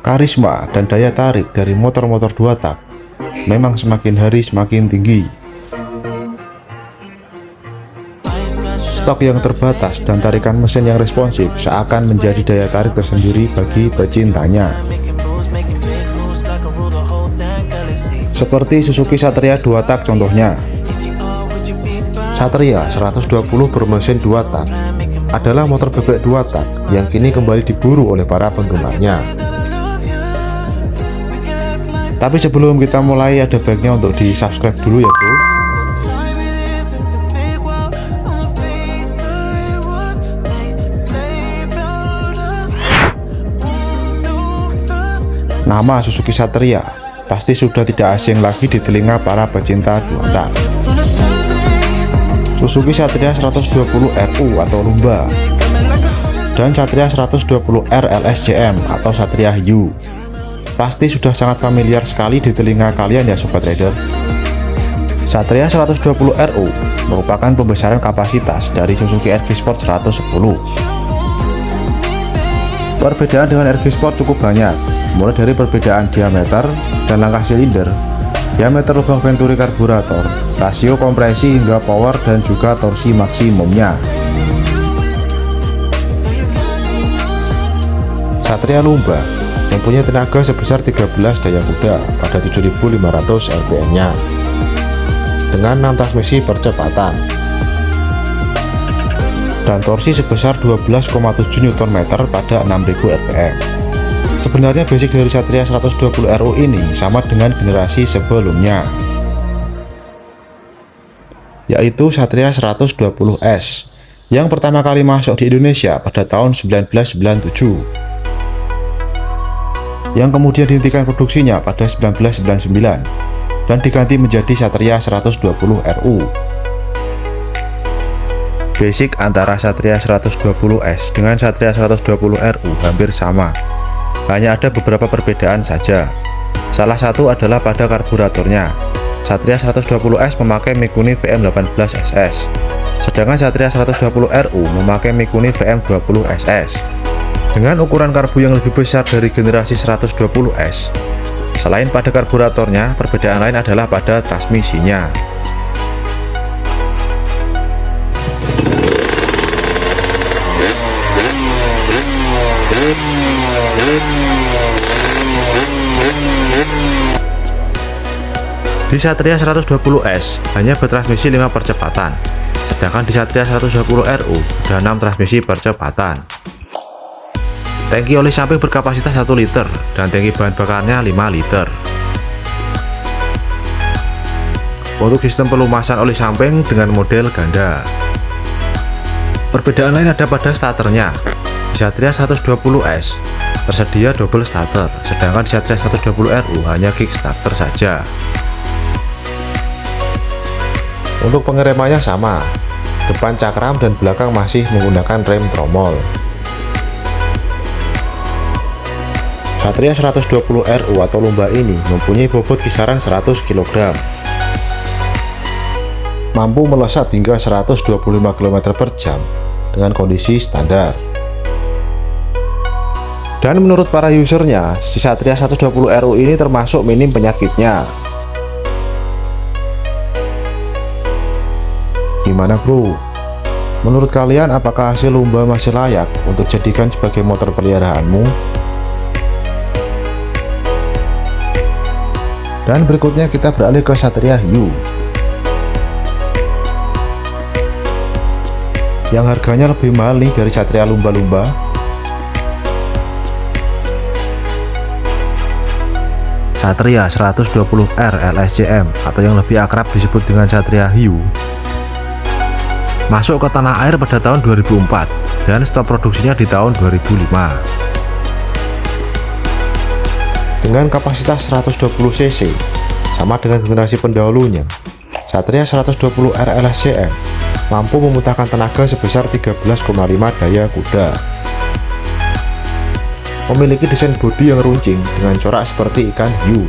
Karisma dan daya tarik dari motor-motor 2 tak memang semakin hari semakin tinggi. Stok yang terbatas dan tarikan mesin yang responsif seakan menjadi daya tarik tersendiri bagi pecintanya. Seperti Suzuki Satria 2 tak contohnya. Satria 120 bermesin 2 tak adalah motor bebek 2 tak yang kini kembali diburu oleh para penggemarnya. Tapi sebelum kita mulai, ada baiknya untuk di subscribe dulu ya bro. Nama Suzuki Satria pasti sudah tidak asing lagi di telinga para pecinta 2 tak. Suzuki Satria 120 RU atau Lumba dan Satria 120R LSJM atau Satria Hiu pasti sudah sangat familiar sekali di telinga kalian ya sobat rider. Satria 120 RU merupakan pembesaran kapasitas dari Suzuki RV Sport 110. Perbedaan dengan RV Sport cukup banyak, mulai dari perbedaan diameter dan langkah silinder, diameter lubang venturi karburator, rasio kompresi hingga power, dan juga torsi maksimumnya. Satria Lumba mempunyai tenaga sebesar 13 daya kuda pada 7.500 rpm-nya dengan 6 transmisi percepatan dan torsi sebesar 12,7 Nm pada 6.000 rpm. Sebenarnya basic dari Satria 120 RU ini sama dengan generasi sebelumnya, yaitu Satria 120S yang pertama kali masuk di Indonesia pada tahun 1997, yang kemudian dihentikan produksinya pada 1999 dan diganti menjadi Satria 120 RU. Basic antara Satria 120S dengan Satria 120 RU hampir sama, hanya ada beberapa perbedaan saja. Salah satu adalah pada karburatornya. Satria 120S memakai Mikuni VM18SS, sedangkan Satria 120 RU memakai Mikuni VM20SS. Dengan ukuran karbu yang lebih besar dari generasi 120S, selain pada karburatornya, perbedaan lain adalah pada transmisinya. Di Satria 120S hanya bertransmisi 5 percepatan, sedangkan di Satria 120 RU ada 6 transmisi percepatan. Tangki oli samping berkapasitas 1 liter dan tangki bahan bakarnya 5 liter. Untuk sistem pelumasan oli samping dengan model ganda. Perbedaan lain ada pada starternya. Di Satria 120S tersedia double starter, sedangkan di Satria 120 RU hanya kickstarter saja. Untuk pengeremannya sama, depan cakram dan belakang masih menggunakan rem tromol. Satria 120 RU atau Lumba ini mempunyai bobot kisaran 100 kg, mampu melesat hingga 125 km per jam dengan kondisi standar. Dan menurut para usernya, si Satria 120 RU ini termasuk minim penyakitnya. Gimana bro? Menurut kalian apakah hasil Lumba masih layak untuk jadikan sebagai motor peliharaanmu? Dan berikutnya kita beralih ke Satria Hiu yang harganya lebih mahal nih dari Satria Lumba-Lumba. Satria 120R LSJM atau yang lebih akrab disebut dengan Satria Hiu masuk ke tanah air pada tahun 2004 dan stop produksinya di tahun 2005. Dengan kapasitas 120 cc, sama dengan generasi pendahulunya, Satria 120R LSJM mampu memuntahkan tenaga sebesar 13,5 daya kuda. Memiliki desain bodi yang runcing dengan corak seperti ikan hiu.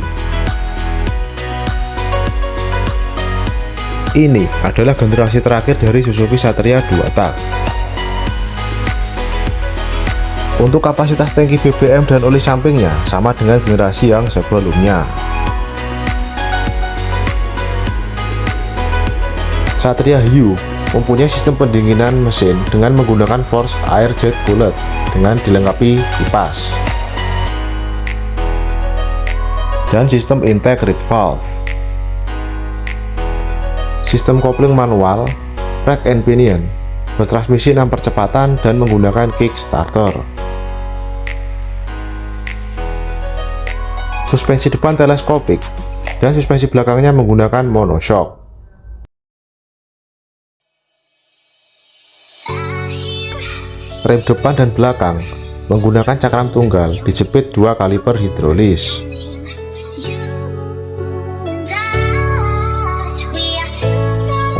Ini adalah generasi terakhir dari Suzuki Satria 2 tak. Untuk kapasitas tangki BBM dan oli sampingnya sama dengan generasi yang sebelumnya. Satria Hiu mempunyai sistem pendinginan mesin dengan menggunakan forced air jet cooler dengan dilengkapi kipas dan sistem integrated valve. Sistem kopling manual, rack and pinion, bertransmisi 6 percepatan dan menggunakan kickstarter. Suspensi depan teleskopik dan suspensi belakangnya menggunakan monoshock. Rem depan dan belakang menggunakan cakram tunggal dijepit 2 kaliper hidrolis.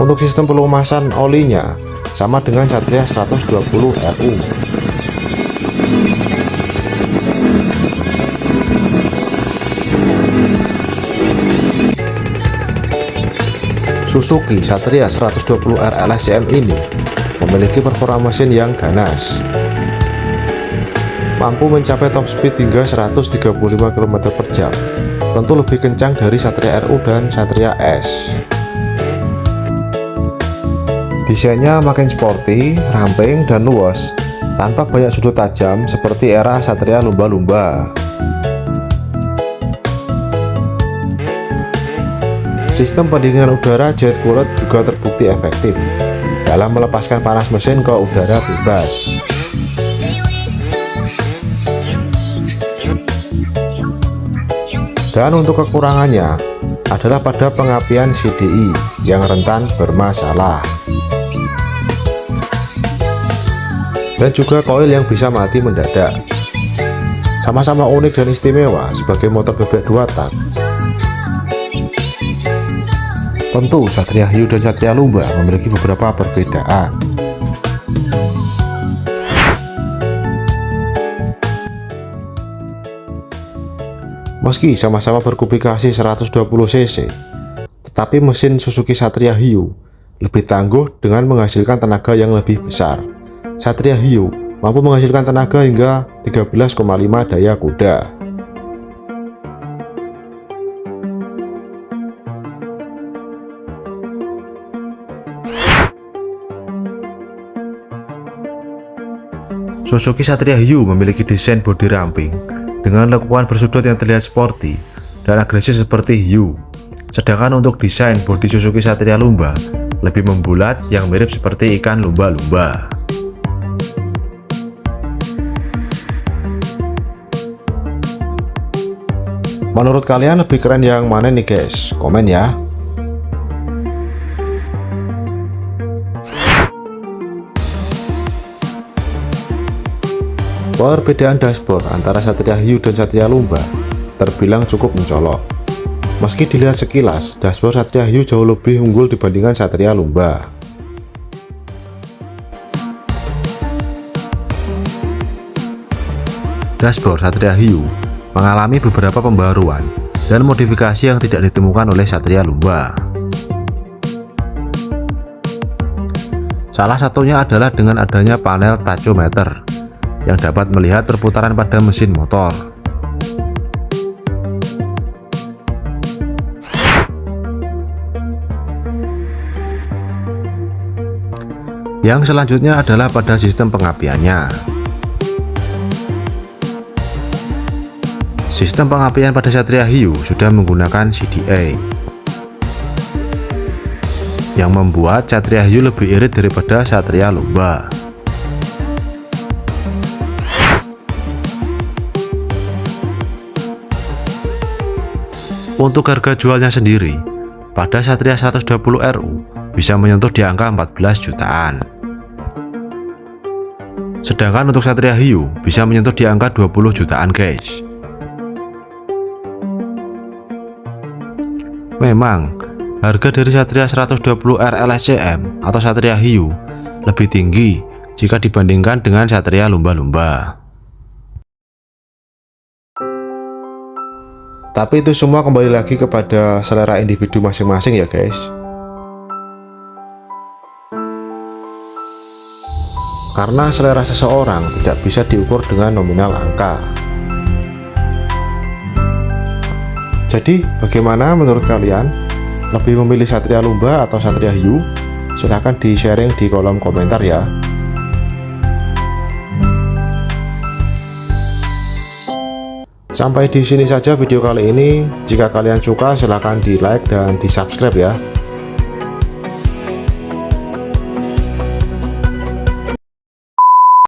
Untuk sistem pelumasan olinya sama dengan Satria 120 RU. Suzuki Satria 120R LSCM ini memiliki performa mesin yang ganas, mampu mencapai top speed hingga 135 km/jam, tentu lebih kencang dari Satria RU dan Satria S. Desainnya makin sporty, ramping, dan luas, tanpa banyak sudut tajam seperti era Satria lumba-lumba. Sistem pendinginan udara jet cooler juga terbukti efektif dalam melepaskan panas mesin ke udara bebas. Dan untuk kekurangannya adalah pada pengapian CDI yang rentan bermasalah. Dan juga koil yang bisa mati mendadak. Sama-sama unik dan istimewa sebagai motor bebek 2 tak. Tentu Satria Hiu dan Satria Lumba memiliki beberapa perbedaan. Meski sama-sama berkubikasi 120 cc, tetapi mesin Suzuki Satria Hiu lebih tangguh dengan menghasilkan tenaga yang lebih besar. Satria Hiu mampu menghasilkan tenaga hingga 13,5 daya kuda. Suzuki Satria Hiu memiliki desain bodi ramping dengan lekukan bersudut yang terlihat sporty dan agresif seperti Hiu. Sedangkan untuk desain bodi Suzuki Satria Lumba lebih membulat yang mirip seperti ikan lumba-lumba. Menurut kalian lebih keren yang mana nih guys? Komen ya. Perbedaan dashboard antara Satria Hiu dan Satria Lumba terbilang cukup mencolok. Meski dilihat sekilas, dashboard Satria Hiu jauh lebih unggul dibandingkan Satria Lumba. Dashboard Satria Hiu mengalami beberapa pembaruan dan modifikasi yang tidak ditemukan oleh Satria Lumba. Salah satunya adalah dengan adanya panel tachometer yang dapat melihat perputaran pada mesin motor. Yang selanjutnya adalah pada sistem pengapiannya. Sistem pengapian pada Satria Hiu sudah menggunakan CDA, yang membuat Satria Hiu lebih irit daripada Satria Lumba. Untuk harga jualnya sendiri, pada Satria 120 RU bisa menyentuh di angka 14 jutaan. Sedangkan untuk Satria Hiu bisa menyentuh di angka 20 jutaan guys. Memang, harga dari Satria 120R LSCM atau Satria Hiu lebih tinggi jika dibandingkan dengan Satria lumba-lumba. Tapi itu semua kembali lagi kepada selera individu masing-masing ya guys. karena selera seseorang tidak bisa diukur dengan nominal angka. Jadi bagaimana menurut kalian? Lebih memilih Satria Lumba atau Satria Hiu? Silahkan di sharing di kolom komentar ya. Sampai di sini saja video kali ini. Jika kalian suka silahkan di like dan di subscribe ya.